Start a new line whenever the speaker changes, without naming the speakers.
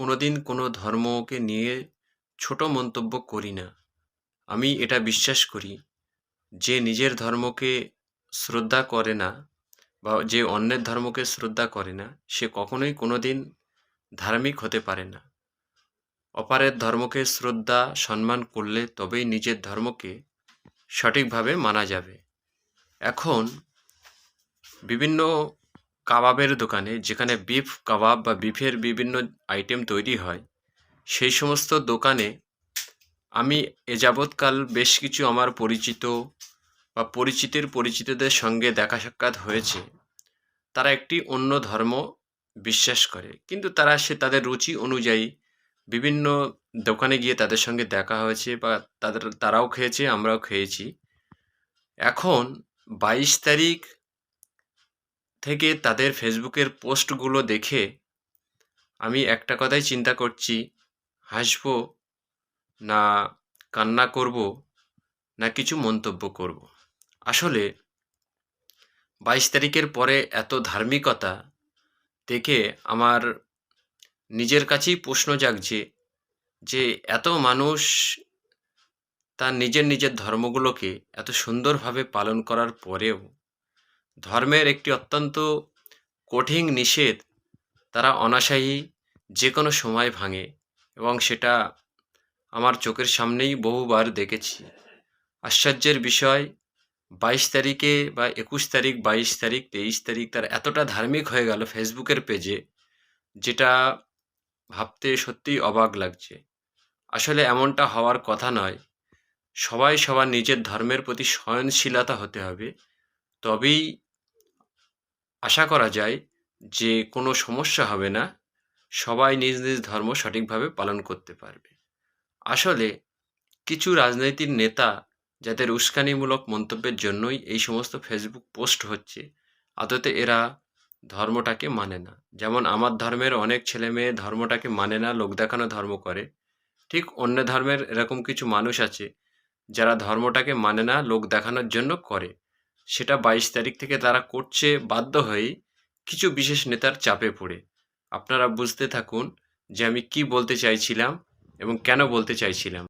কোনোদিন কোনো ধর্মকে নিয়ে ছোট মন্তব্য করি না। আমি এটা বিশ্বাস করি যে নিজের ধর্মকে শ্রদ্ধা করে না বা যে অন্যের ধর্মকে শ্রদ্ধা করে না, সে কখনোই কোনোদিন ধার্মিক হতে পারে না। অপরের ধর্মকে শ্রদ্ধা, সম্মান করলে তবেই নিজের ধর্মকে সঠিকভাবে মানা যাবে। এখন বিভিন্ন কাবাবের দোকানে যেখানে বিফ কাবাব বা বিফের বিভিন্ন আইটেম তৈরি হয়, সেই সমস্ত দোকানে আমি এ যাবৎকাল বেশ কিছু আমার পরিচিত বা পরিচিতদের সঙ্গে দেখা সাক্ষাৎ হয়েছে। তারা একটি অন্য ধর্ম বিশ্বাস করে, কিন্তু তাদের রুচি অনুযায়ী বিভিন্ন দোকানে গিয়ে তাদের সঙ্গে দেখা হয়েছে বা তারাও খেয়েছে, আমরাও খেয়েছি। এখন 22 তারিখ থেকে তাদের ফেসবুকের পোস্টগুলো দেখে আমি একটা কথাই চিন্তা করছি, হাসবো না কান্না করব না কিছু মন্তব্য করব। আসলে 22 তারিখের পরে এত ধার্মিকতা দেখে আমার নিজের কাছেই প্রশ্ন জাগছে যে এত মানুষ তার নিজের ধর্মগুলোকে এত সুন্দরভাবে পালন করার পরেও ধর্মের একটি অত্যন্ত কঠিন নিষেধ তারা অনায়াসেই যে কোনো সময় ভাঙে, এবং সেটা আমার চোখের সামনেই বহুবার দেখেছি। আশ্চর্যের বিষয়, 22 তারিখে বা 21 তারিখ, 22 তারিখ, 23 তারিখ তার এতটা ধার্মিক হয়ে গেল ফেসবুকের পেজে, যেটা ভাবতে সত্যিই অবাক লাগছে। আসলে এমনটা হওয়ার কথা নয়। সবাই সবার নিজের ধর্মের প্রতি সহনশীলতা হতে হবে, তবেই আশা করা যায় যে কোনো সমস্যা হবে না, সবাই নিজ ধর্ম সঠিকভাবে পালন করতে পারবে। আসলে কিছু রাজনৈতিক নেতা যাদের উস্কানিমূলক মন্তব্যের জন্যই এই সমস্ত ফেসবুক পোস্ট হচ্ছে, আদতে এরা ধর্মটাকে মানে না। যেমন আমার ধর্মের অনেক ছেলেমেয়ে ধর্মটাকে মানে না, লোক দেখানো ধর্ম করে। ঠিক অন্য ধর্মের এরকম কিছু মানুষ আছে যারা ধর্মটাকে মানে না, লোক দেখানোর জন্য করে। সেটা 22 তারিখ থেকে তারা করছে বাধ্য হয়েই, কিছু বিশেষ নেতার চাপে পড়ে। আপনারা বুঝতে থাকুন যে আমি কি বলতে চাইছিলাম এবং কেন বলতে চাইছিলাম।